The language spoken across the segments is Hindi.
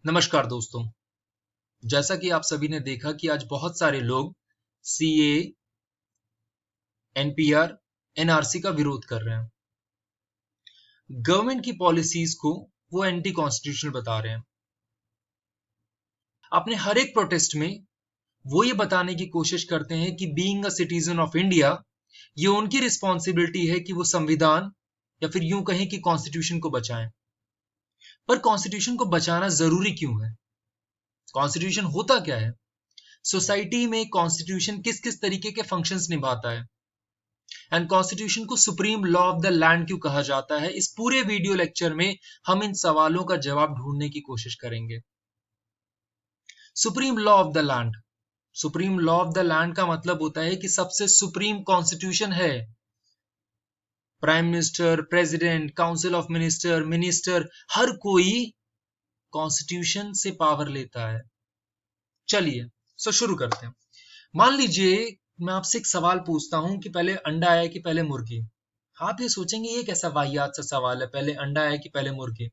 नमस्कार दोस्तों। जैसा कि आप सभी ने देखा कि आज बहुत सारे लोग सीए, एनपीआर, एनआरसी का विरोध कर रहे हैं। गवर्नमेंट की पॉलिसीज को वो एंटी कॉन्स्टिट्यूशनल बता रहे हैं। अपने हर एक प्रोटेस्ट में वो ये बताने की कोशिश करते हैं कि being a citizen of India, ये उनकी रिस्पॉन्सिबिलिटी है कि वो संविधान या फिर यूं कहें कि कॉन्स्टिट्यूशन को बचाएं। पर कॉन्स्टिट्यूशन को बचाना जरूरी क्यों है? कॉन्स्टिट्यूशन होता क्या है? सोसाइटी में कॉन्स्टिट्यूशन किस किस तरीके के फंक्शंस निभाता है एंड कॉन्स्टिट्यूशन को supreme law of the land क्यों कहा जाता है? इस पूरे वीडियो लेक्चर में हम इन सवालों का जवाब ढूंढने की कोशिश करेंगे। Supreme law of the land, supreme law of the land का मतलब होता है कि सबसे सुप्रीम कॉन्स्टिट्यूशन है। Prime minister, president, council of minister, minister, हर कोई कॉन्स्टिट्यूशन से पावर लेता है। चलिए शुरू करते हैं। मान लीजिए मैं आपसे एक सवाल पूछता हूं कि पहले अंडा आया कि पहले मुर्गी। आप ये सोचेंगे ये कैसा वाहियात सा सवाल है, पहले अंडा आया कि पहले मुर्गी।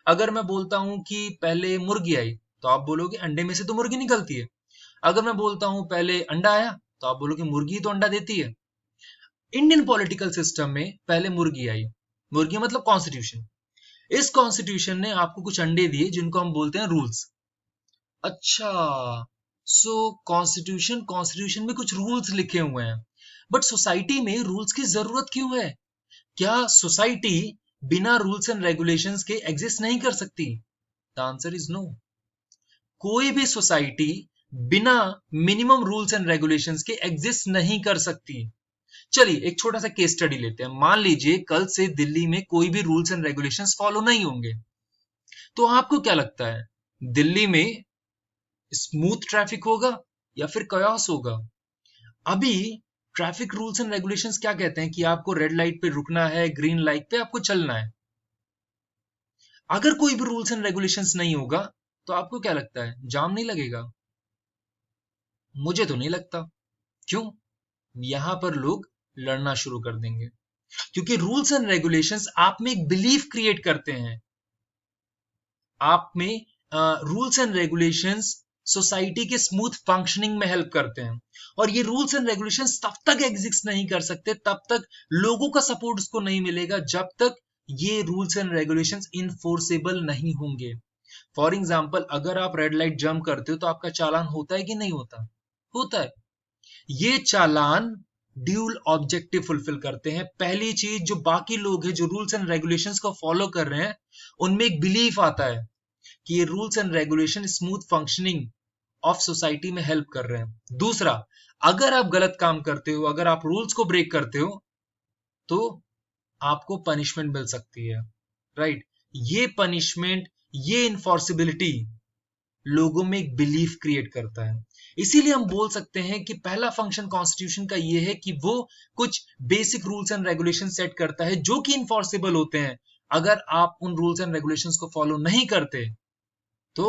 अगर मैं बोलता हूं कि पहले मुर्गी आई तो आप बोलोगे अंडे में से तो मुर्गी निकलती है। अगर मैं बोलता हूं पहले अंडा आया तो आप बोलोगे मुर्गी तो अंडा देती है। इंडियन पॉलिटिकल सिस्टम में पहले मुर्गी आई। मुर्गी मतलब कॉन्स्टिट्यूशन। इस कॉन्स्टिट्यूशन ने आपको कुछ अंडे दिए जिनको हम बोलते हैं रूल्स। अच्छा, कॉन्स्टिट्यूशन में कुछ रूल्स लिखे हुए हैं, बट सोसाइटी में रूल्स की जरूरत क्यों है? क्या सोसाइटी बिना रूल्स एंड रेगुलेशंस के एग्जिस्ट नहीं कर सकती? The answer is no. कोई भी सोसाइटी बिना मिनिमम रूल्स एंड रेगुलेशंस के एग्जिस्ट नहीं कर सकती। चलिए एक छोटा सा केस स्टडी लेते हैं। मान लीजिए कल से दिल्ली में कोई भी रूल्स एंड रेगुलेशंस फॉलो नहीं होंगे, तो आपको क्या लगता है दिल्ली में स्मूथ ट्रैफिक होगा या फिर कयास होगा? अभी ट्रैफिक रूल्स एंड रेगुलेशंस क्या कहते हैं कि आपको रेड लाइट पे रुकना है, ग्रीन लाइट पे आपको चलना है। अगर कोई भी रूल्स एंड रेगुलेशंस नहीं होगा तो आपको क्या लगता है जाम नहीं लगेगा? मुझे तो नहीं लगता। क्यों? यहां पर लोग लड़ना शुरू कर देंगे, क्योंकि रूल्स एंड रेगुलेशंस आप में एक बिलीफ क्रिएट करते हैं। आप में रूल्स एंड रेगुलेशंस सोसाइटी के स्मूथ फंक्शनिंग में हेल्प करते हैं। और ये रूल्स एंड रेगुलेशंस तब तक एग्जिस्ट नहीं कर सकते, तब तक लोगों का सपोर्ट उसको नहीं मिलेगा, जब तक ये रूल्स एंड रेगुलेशंस इनफोर्सेबल नहीं होंगे। फॉर एग्जाम्पल, अगर आप रेड लाइट जंप करते हो तो आपका चालान होता है कि नहीं होता? होता है। ये चालान ड्यूल ऑब्जेक्टिव फुलफिल करते हैं। पहली चीज, जो बाकी लोग हैं जो रूल्स एंड रेगुलेशंस को फॉलो कर रहे हैं, उनमें एक बिलीफ आता है कि ये rules and regulation smooth functioning of society में हेल्प कर रहे हैं। दूसरा, अगर आप गलत काम करते हो, अगर आप रूल्स को ब्रेक करते हो, तो आपको पनिशमेंट मिल सकती है, राइट? ये पनिशमेंट, ये इन्फोर्सिबिलिटी लोगों में एक बिलीफ क्रिएट करता है। इसीलिए हम बोल सकते हैं कि पहला फंक्शन कॉन्स्टिट्यूशन का ये है कि वो कुछ basic rules and regulation set करता है जो कि इन्फोर्सेबल होते हैं। अगर आप उन रूल्स एंड रेगुलेशंस को फॉलो नहीं करते तो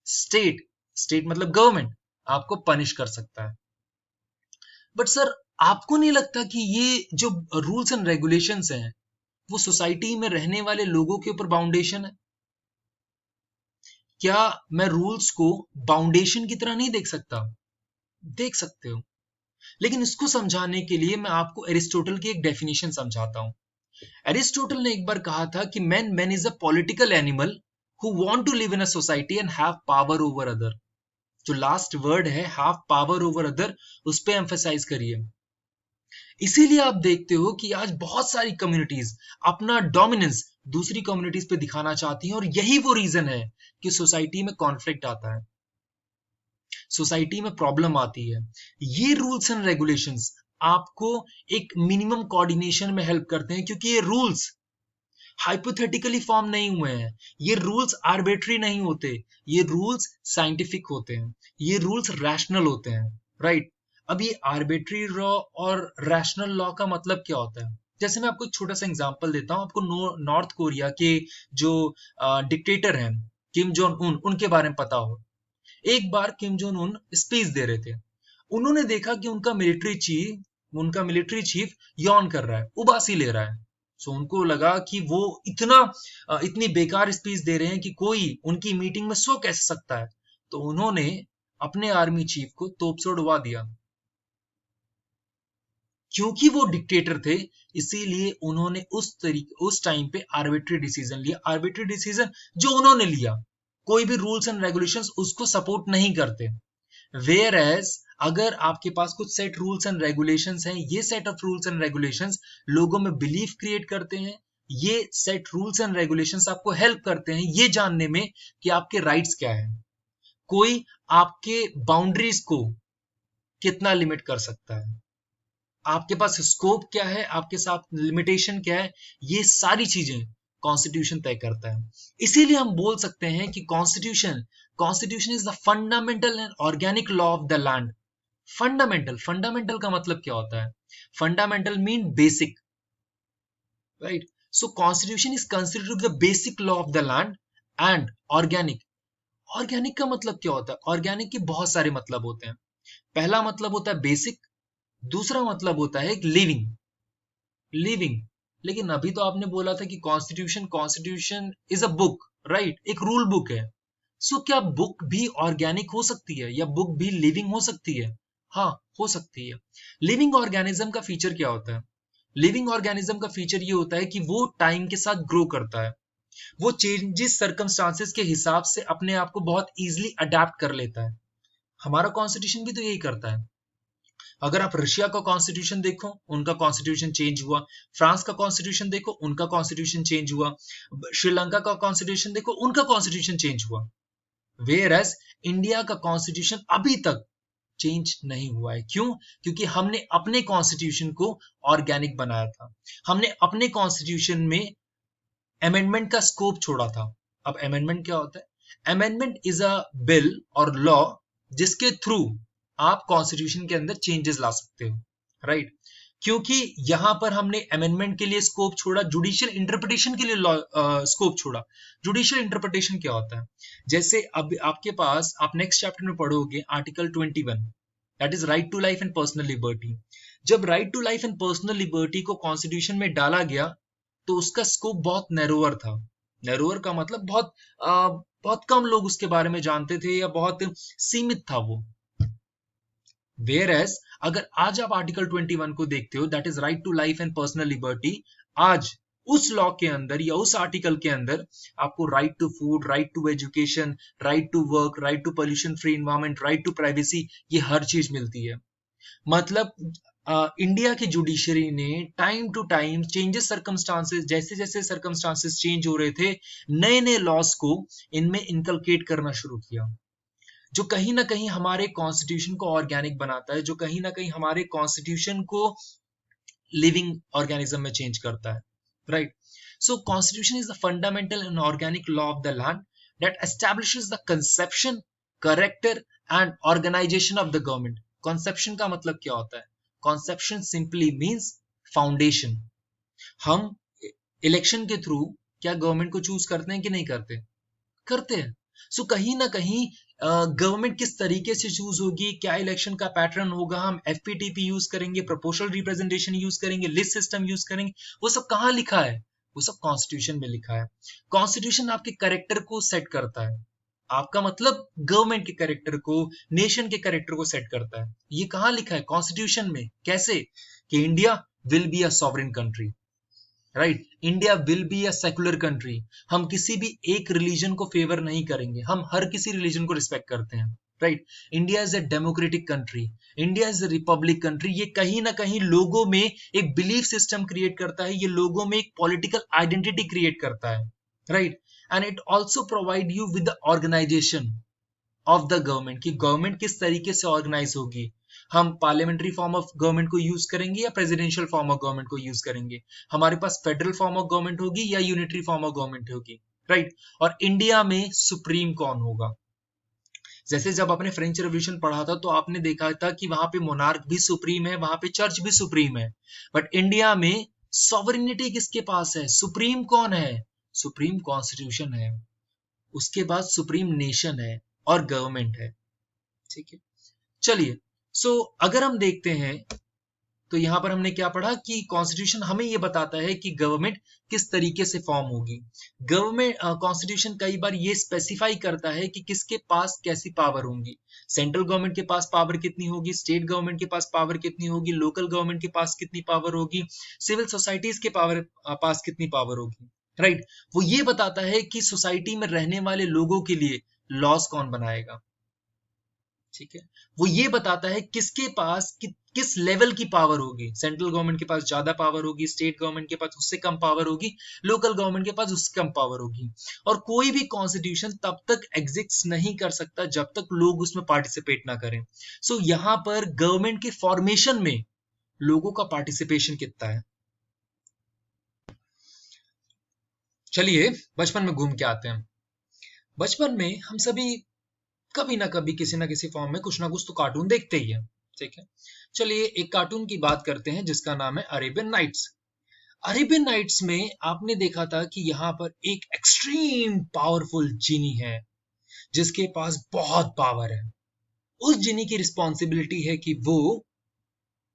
स्टेट, स्टेट मतलब गवर्नमेंट, आपको पनिश कर सकता है। बट सर, आपको नहीं लगता कि ये जो रूल्स एंड रेगुलेशंस हैं वो सोसाइटी में रहने वाले लोगों के ऊपर बाउंडेशन है? क्या मैं रूल्स को बाउंडेशन की तरह नहीं देख सकता? देख सकते हो, लेकिन इसको समझाने के लिए मैं आपको एरिस्टोटल की एक डेफिनेशन समझाता हूं। एरिस्टोटल ने एक बार कहा था कि man is a political animal who want to live in a society and have power over other। जो लास्ट वर्ड है have power over other, उस पे एम्फेसाइज करिए। इसीलिए आप देखते हो कि आज बहुत सारी कम्युनिटीज अपना डोमिनेंस दूसरी कम्युनिटीज पे दिखाना चाहती हैं, और यही वो रीजन है कि सोसाइटी में कॉन्फ्लिक्ट आता है, सोसाइटी में प्रॉब्लम आती है। ये रूल्स एंड रेगुलेशंस आपको एक मिनिमम कोऑर्डिनेशन में हेल्प करते हैं, क्योंकि ये रूल्स हाइपोथेटिकली फॉर्म नहीं हुए हैं, ये रूल्स आर्बिट्री नहीं होते, ये रूल्स साइंटिफिक होते हैं, ये रूल्स रैशनल होते हैं, राइट? अब ये आर्बिट्री लॉ और रैशनल लॉ का मतलब क्या होता है? जैसे मैं आपको एक छोटा सा एग्जांपल देता हूं। आपको नॉर्थ कोरिया के जो डिक्टेटर हैं किम जोंग उन, उनके बारे में पता हो। एक बार किम जोंग उन स्पीच दे रहे थे। उन्होंने देखा कि उनका मिलिट्री चीफ यौन कर रहा है, उबासी ले रहा है। सो उनको लगा कि वो इतनी बेकार स्पीच दे रहे हैं कि कोई उनकी मीटिंग में सो कैसे सकता है। तो उन्होंने अपने आर्मी चीफ को तोप से उड़वा दिया। क्योंकि वो डिक्टेटर थे, इसीलिए उन्होंने उस टाइम पे आर्बिट्री डिसीजन लिया। आर्बिट्री डिसीजन जो उन्होंने लिया, कोई भी रूल्स एंड रेगुलेशंस उसको सपोर्ट नहीं करते। वेयर एज अगर आपके पास कुछ सेट रूल्स एंड रेगुलेशंस हैं, ये set of rules and regulations लोगों में बिलीफ क्रिएट करते हैं। ये सेट रूल्स एंड रेगुलेशंस आपको हेल्प करते हैं ये जानने में कि आपके राइट्स क्या है, कोई आपके बाउंड्रीज को कितना लिमिट कर सकता है, आपके पास स्कोप क्या है, आपके साथ लिमिटेशन क्या है, ये सारी चीजें कॉन्स्टिट्यूशन तय करता है। इसीलिए हम बोल सकते हैं कि constitution is the fundamental and organic law of the land. Fundamental का मतलब क्या होता है? Fundamental mean basic, right? So constitution is considered the basic law of the land. And organic का मतलब क्या होता है? ऑर्गेनिक के बहुत सारे मतलब होते हैं। पहला मतलब होता है बेसिक, दूसरा मतलब होता है लिविंग। लेकिन अभी तो आपने बोला था कि constitution is a book, right? एक रूल बुक है। सो क्या बुक भी ऑर्गेनिक हो सकती है या बुक भी लिविंग हो सकती है? हाँ, हो सकती है। लिविंग ऑर्गेनिज्म का फीचर क्या होता है? लिविंग ऑर्गेनिज्म का फीचर ये होता है कि वो टाइम के साथ ग्रो करता है, वो चेंजेस सर्कमस्टांसेस के हिसाब से अपने आप को बहुत इजीली अडेप्ट कर लेता है। हमारा कॉन्स्टिट्यूशन भी तो यही करता है। अगर आप रशिया का कॉन्स्टिट्यूशन देखो, उनका कॉन्स्टिट्यूशन चेंज हुआ। फ्रांस का कॉन्स्टिट्यूशन देखो, उनका कॉन्स्टिट्यूशन चेंज हुआ। श्रीलंका का कॉन्स्टिट्यूशन देखो, उनका कॉन्स्टिट्यूशन चेंज हुआ। वेयर एज इंडिया का कॉन्स्टिट्यूशन अभी तक चेंज नहीं हुआ है। क्यों? क्योंकि हमने अपने कॉन्स्टिट्यूशन को ऑर्गेनिक बनाया था। हमने अपने कॉन्स्टिट्यूशन में अमेंडमेंट का स्कोप छोड़ा था। अब अमेंडमेंट क्या होता है? अमेंडमेंट इज अ बिल और लॉ जिसके थ्रू आप कॉन्स्टिट्यूशन के अंदर चेंजेस ला सकते हो, राइट? क्योंकि यहां पर हमने अमेंडमेंट के लिए स्कोप छोड़ा, जुडिशियल इंटरप्रिटेशन के लिए स्कोप छोड़ा। जुडिशियल इंटरप्रिटेशन क्या होता है? जैसे अब आपके पास, आप नेक्स्ट चैप्टर में पढ़ोगे article 21, that is right to life and personal liberty. जब right to life and personal liberty को कॉन्स्टिट्यूशन में डाला गया तो उसका स्कोप बहुत नैरोअर था। नैरोअर का मतलब बहुत कम लोग उसके बारे में जानते थे या बहुत सीमित था वो। वेयर एज अगर आज आप आर्टिकल 21 को देखते हो, that is right to life and personal liberty, आज उस लॉ के अंदर या उस आर्टिकल के अंदर आपको right to food, right to education, right to work, right to pollution free environment, right to privacy, ये हर चीज मिलती है। मतलब इंडिया की जुडिशरी ने time to time changes circumstances, जैसे जैसे सर्कमस्टांसेस चेंज हो रहे थे, नए नए लॉस को इनमें इनकलकेट करना शुरू किया, जो कहीं ना कहीं हमारे कॉन्स्टिट्यूशन को ऑर्गेनिक बनाता है, जो कहीं ना कहीं हमारे कॉन्स्टिट्यूशन को लिविंग ऑर्गेनिज्म में चेंज करता है, right? So constitution is the fundamental and organic law of the land that establishes the conception, character and organisation of the government. Conception का मतलब क्या होता है? Conception simply means foundation. हम इलेक्शन के थ्रू क्या गवर्नमेंट को चूज करते हैं कि नहीं करते? करते हैं। सो कहीं ना कहीं गवर्नमेंट किस तरीके से चूज होगी, क्या इलेक्शन का पैटर्न होगा, हम एफपीटीपी यूज करेंगे, प्रोपोर्शनल रिप्रेजेंटेशन यूज करेंगे, लिस्ट सिस्टम यूज करेंगे, वो सब कहाँ लिखा है? वो सब कॉन्स्टिट्यूशन में लिखा है। कॉन्स्टिट्यूशन आपके कैरेक्टर को सेट करता है। आपका मतलब गवर्नमेंट के कैरेक्टर को, नेशन के कैरेक्टर को सेट करता है। ये कहाँ लिखा है? कॉन्स्टिट्यूशन में। कैसे? कि India will be a sovereign country, right? India will be a secular country. हम किसी भी एक रिलीजन को फेवर नहीं करेंगे, हम हर किसी रिलीजन को रिस्पेक्ट करते हैं, right? India is a democratic country, India is a republic country. ये कहीं ना कहीं लोगों में एक बिलीफ सिस्टम क्रिएट करता है, ये लोगों में एक पॉलिटिकल आइडेंटिटी क्रिएट करता है, right? And it also provide you with the organisation of the government, कि गवर्नमेंट किस तरीके से ऑर्गेनाइज होगी। हम पार्लियामेंट्री फॉर्म ऑफ गवर्नमेंट को यूज करेंगे या प्रेसिडेंशियल फॉर्म ऑफ गवर्नमेंट को यूज करेंगे? हमारे पास फेडरल फॉर्म ऑफ गवर्नमेंट होगी या यूनिटरी फॉर्म ऑफ गवर्नमेंट होगी, राइट? और इंडिया में सुप्रीम कौन होगा? जैसे जब आपने फ्रेंच रेवोल्यूशन पढ़ा था तो आपने देखा था कि वहां पे मोनार्क भी सुप्रीम है, वहां पे चर्च भी सुप्रीम है। बट इंडिया में सॉवरेनिटी किसके पास है? सुप्रीम कौन है? सुप्रीम कॉन्स्टिट्यूशन है, उसके बाद सुप्रीम नेशन है और गवर्नमेंट है, ठीक है? चलिए, सो अगर हम देखते हैं तो यहां पर हमने क्या पढ़ा कि कॉन्स्टिट्यूशन हमें ये बताता है कि गवर्नमेंट किस तरीके से फॉर्म होगी। गवर्नमेंट कॉन्स्टिट्यूशन कई बार ये स्पेसिफाई करता है कि किसके पास कैसी पावर होंगी। सेंट्रल गवर्नमेंट के पास पावर कितनी होगी, स्टेट गवर्नमेंट के पास पावर कितनी होगी, लोकल गवर्नमेंट के पास कितनी पावर होगी, सिविल सोसाइटीज के पास कितनी पावर होगी, राइट। वो ये बताता है कि सोसाइटी में रहने वाले लोगों के लिए लॉज कौन बनाएगा, ठीक है। वो ये बताता है किसके पास किस लेवल की पावर होगी। सेंट्रल गवर्नमेंट के पास ज्यादा पावर होगी, स्टेट गवर्नमेंट के पास उससे कम पावर होगी, लोकल गवर्नमेंट के पास उससे कम पावर होगी। और कोई भी कॉन्स्टिट्यूशन तब तक एग्जिस्ट नहीं कर सकता जब तक लोग उसमें पार्टिसिपेट ना करें। सो यहां पर गवर्नमेंट के फॉर्मेशन में लोगों का पार्टिसिपेशन कितना है। चलिए बचपन में घूम के आते हैं। बचपन में हम सभी कभी ना कभी किसी ना किसी फॉर्म में कुछ ना कुछ तो कार्टून देखते ही है, ठीक है। चलिए एक कार्टून की बात करते हैं जिसका नाम है अरेबियन नाइट्स। अरेबियन नाइट्स में आपने देखा था कि यहाँ पर एक एक्सट्रीम पावरफुल जिनी है जिसके पास बहुत पावर है। उस जिनी की रिस्पॉन्सिबिलिटी है कि वो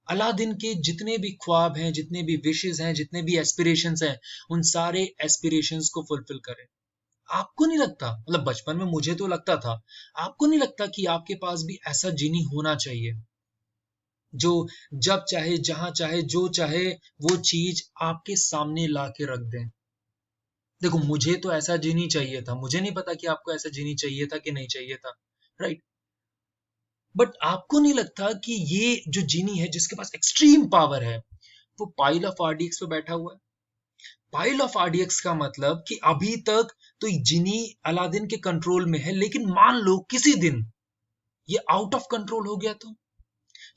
अलादीन के जितने भी ख्वाब हैं, जितने भी विशेष हैं, जितने भी एस्पिरेशंस हैं, उन सारे एस्पिरेशंस को फुलफिल करे। आपको नहीं लगता, मतलब बचपन में मुझे तो लगता था, आपको नहीं लगता कि आपके पास भी ऐसा जिनी होना चाहिए जो जब चाहे, जहां चाहे, जो चाहे वो चीज आपके सामने ला के रख दे। देखो मुझे तो ऐसा जिनी चाहिए था, मुझे नहीं पता कि आपको ऐसा जिनी चाहिए था कि नहीं चाहिए था, राइट। बट आपको नहीं लगता कि ये जो जिनी है जिसके पास एक्सट्रीम पावर है वो पाइल ऑफ आरडीएक्स पे बैठा हुआ है। पाइल ऑफ आरडीएक्स का मतलब कि अभी तक तो जिनी अलादीन के कंट्रोल में है, लेकिन मान लो किसी दिन ये आउट ऑफ कंट्रोल हो गया तो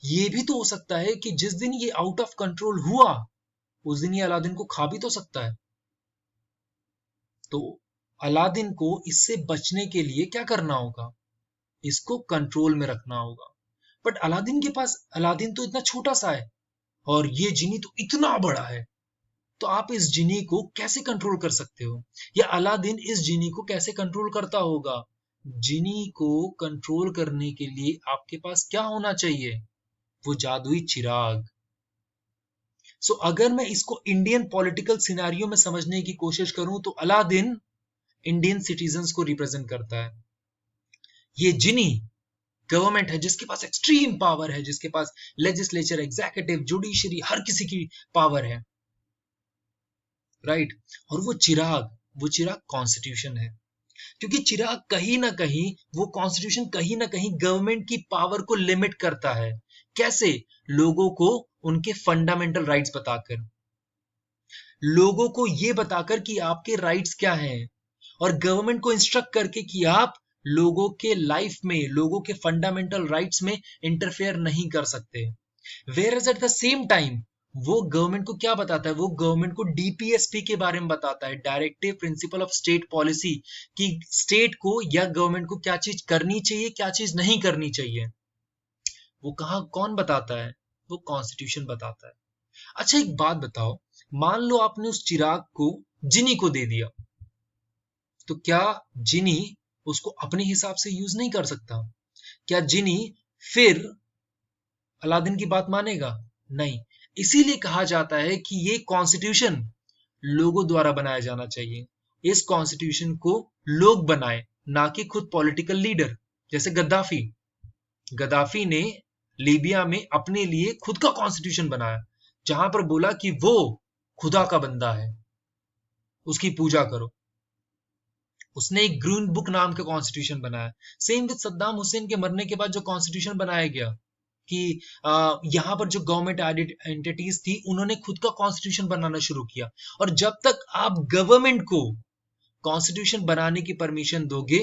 ये भी तो हो सकता है कि जिस दिन ये आउट ऑफ कंट्रोल हुआ उस दिन ये अलादीन को खा भी तो सकता है। तो अलादीन को इससे बचने के लिए क्या करना होगा, इसको कंट्रोल में रखना होगा। बट अलादीन के पास, अलादीन तो इतना छोटा सा है और ये जिनी तो इतना बड़ा है, तो आप इस जिनी को कैसे कंट्रोल कर सकते हो, या अलादीन इस जिनी को कैसे कंट्रोल करता होगा। जिनी को कंट्रोल करने के लिए आपके पास क्या होना चाहिए, वो जादुई चिराग। सो अगर मैं इसको इंडियन पॉलिटिकल सिनेरियो में समझने की कोशिश करूं तो अलादीन इंडियन सिटीजन्स को रिप्रेजेंट करता है। ये जिनी गवर्नमेंट है जिसके पास एक्सट्रीम पावर है, जिसके पास लेजिस्लेचर, एग्जीक्यूटिव, जुडिशरी, हर किसी की पावर है, राइट। और वो चिराग कॉन्स्टिट्यूशन है, क्योंकि चिराग कहीं ना कहीं, वो कॉन्स्टिट्यूशन कहीं ना कहीं गवर्नमेंट की पावर को लिमिट करता है। कैसे? लोगों को उनके फंडामेंटल राइट्स बताकर, लोगों को ये बताकर कि आपके राइट्स क्या हैं, और गवर्नमेंट को इंस्ट्रक्ट करके कि आप लोगों के लाइफ में, लोगों के फंडामेंटल राइट्स में इंटरफेयर नहीं कर सकते। Whereas at the same time वो गवर्नमेंट को क्या बताता है, वो गवर्नमेंट को डीपीएसपी के बारे में बताता है, directive principle of state policy, कि स्टेट को या गवर्नमेंट को क्या चीज करनी चाहिए, क्या चीज नहीं करनी चाहिए। वो कहा कौन बताता है, वो कॉन्स्टिट्यूशन बताता है। अच्छा एक बात बताओ, मान लो आपने उस चिराग को जिनी को दे दिया, तो क्या जिनी उसको अपने हिसाब से यूज नहीं कर सकता? क्या जिनी फिर अलादीन की बात मानेगा? नहीं। इसीलिए कहा जाता है कि ये कॉन्स्टिट्यूशन लोगों द्वारा बनाया जाना चाहिए। इस कॉन्स्टिट्यूशन को लोग बनाए, ना कि खुद पॉलिटिकल लीडर। जैसे गद्दाफी, गद्दाफी ने लीबिया में अपने लिए खुद का कॉन्स्टिट्यूशन बनाया, जहां पर बोला कि वो खुदा का बंदा है, उसकी पूजा करो। उसने एक ग्रीन बुक नाम का कॉन्स्टिट्यूशन बनाया। सेम विद सद्दाम हुसैन के मरने के बाद जो कॉन्स्टिट्यूशन बनाया गया कि यहाँ पर जो गवर्नमेंट एंटिटीज थी उन्होंने खुद का कॉन्स्टिट्यूशन बनाना शुरू किया। और जब तक आप गवर्नमेंट को कॉन्स्टिट्यूशन बनाने की परमिशन दोगे,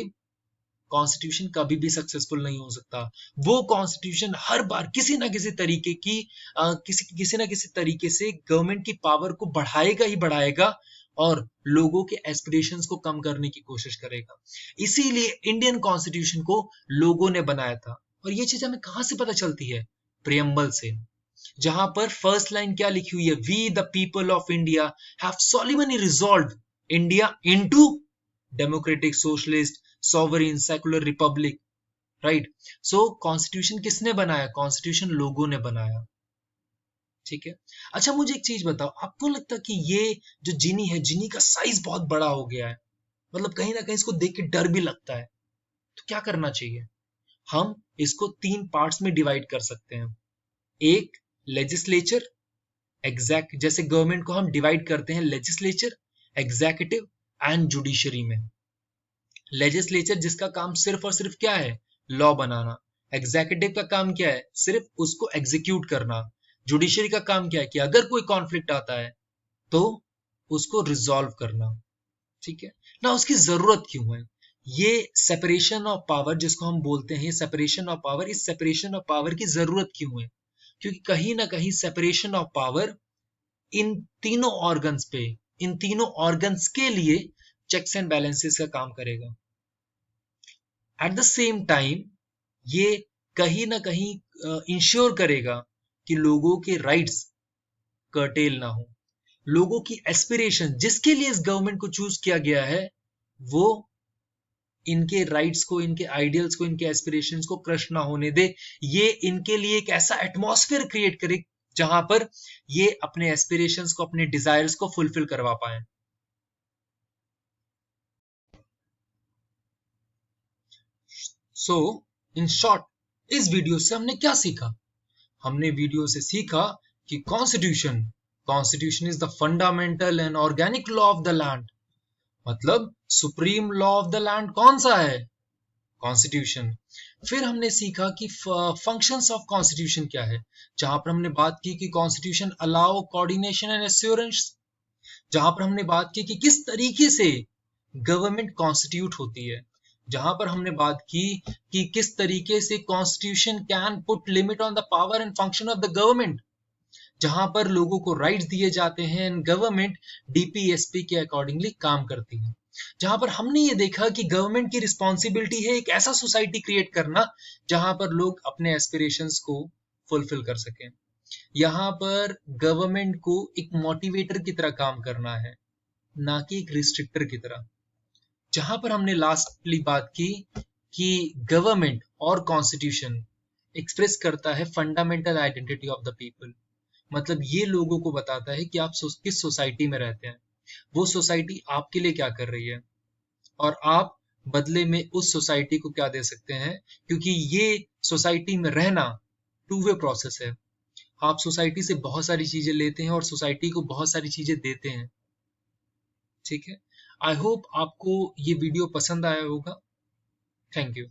कॉन्स्टिट्यूशन कभी भी सक्सेसफुल नहीं हो सकता। वो कॉन्स्टिट्यूशन हर बार किसी ना किसी तरीके की किसी ना किसी तरीके से गवर्नमेंट की पावर को बढ़ाएगा ही बढ़ाएगा और लोगों के एस्पिरेशंस को कम करने की कोशिश करेगा। इसीलिए इंडियन कॉन्स्टिट्यूशन को लोगों ने बनाया था। और ये चीज हमें कहां से पता चलती है? प्रियम्बल से, जहां पर फर्स्ट लाइन क्या लिखी हुई है, we the people of India have solemnly resolve India into democratic, socialist, sovereign, secular republic, right. So constitution किसने बनाया? कॉन्स्टिट्यूशन लोगों ने बनाया। ठीक है। अच्छा मुझे एक चीज बताओ, आपको लगता है कि ये जो जिनी है, जिनी का साइज बहुत बड़ा हो गया है, मतलब कहीं ना कहीं इसको देख के डर भी लगता है, तो क्या करना चाहिए? हम इसको तीन पार्ट्स में डिवाइड कर सकते हैं। एक, लेजिस्लेचर, एग्जैक्ट, जैसे गवर्नमेंट को हम डिवाइड करते हैं लेजिस्लेचर, एग्जीक्यूटिव एंड जुडिशरी में। लेजिस्लेचर जिसका काम सिर्फ और सिर्फ क्या है, लॉ बनाना। एग्जीक्यूटिव का काम क्या है, सिर्फ उसको एग्जीक्यूट करना। जुडिशरी का काम क्या है कि अगर कोई कॉन्फ्लिक्ट आता है तो उसको रिजॉल्व करना। ठीक है ना, उसकी जरूरत क्यों है? ये सेपरेशन ऑफ पावर जिसको हम बोलते हैं, सेपरेशन ऑफ पावर, इस सेपरेशन ऑफ पावर की जरूरत क्यों है? क्योंकि कहीं ना कहीं सेपरेशन ऑफ पावर इन तीनों ऑर्गन्स पे, इन तीनों ऑर्गन्स के लिए चेक्स एंड बैलेंसेस का काम करेगा। एट द सेम टाइम ये कहीं ना कहीं इंश्योर करेगा कि लोगों के राइट्स कर्टेल ना हो, लोगों की एस्पिरेशन जिसके लिए इस गवर्नमेंट को चूज किया गया है, वो इनके राइट्स को, इनके आइडियल्स को, इनके एस्पिरेशंस को क्रश ना होने दे। ये इनके लिए एक ऐसा एटमॉस्फेयर क्रिएट करे जहां पर ये अपने एस्पिरेशंस को, अपने डिजायर्स को फुलफिल करवा पाए। सो इन शॉर्ट, इस वीडियो से हमने क्या सीखा? हमने वीडियो से सीखा कि constitution, constitution is the fundamental and organic law of the land. मतलब supreme law of the land कौन सा है? कॉन्स्टिट्यूशन। फिर हमने सीखा कि फंक्शंस ऑफ कॉन्स्टिट्यूशन क्या है, जहां पर हमने बात की कि constitution allow coordination and assurance, जहां पर हमने बात की कि किस तरीके से गवर्नमेंट कॉन्स्टिट्यूट होती है, जहां पर हमने बात की कि किस तरीके से constitution can put limit on the power and function of the government, जहां पर लोगों को राइट्स दिए जाते हैं एंड गवर्नमेंट डीपीएसपी के अकॉर्डिंगली काम करती है। जहां पर हमने ये देखा कि गवर्नमेंट की रिस्पॉन्सिबिलिटी है एक ऐसा सोसाइटी क्रिएट करना जहां पर लोग अपने एस्पिरेशंस को फुलफिल कर सकें। यहाँ पर गवर्नमेंट को एक मोटिवेटर की तरह काम करना है, ना कि एक रिस्ट्रिक्टर की तरह। जहां पर हमने लास्टली बात की कि गवर्नमेंट और कॉन्स्टिट्यूशन एक्सप्रेस करता है fundamental identity of the people. मतलब ये लोगों को बताता है कि आप किस सोसाइटी में रहते हैं, वो सोसाइटी आपके लिए क्या कर रही है, और आप बदले में उस सोसाइटी को क्या दे सकते हैं। क्योंकि ये सोसाइटी में रहना टू वे प्रोसेस है। आप सोसाइटी से बहुत सारी चीजें लेते हैं और सोसाइटी को बहुत सारी चीजें देते हैं। ठीक है, आई होप आपको ये वीडियो पसंद आया होगा। Thank you.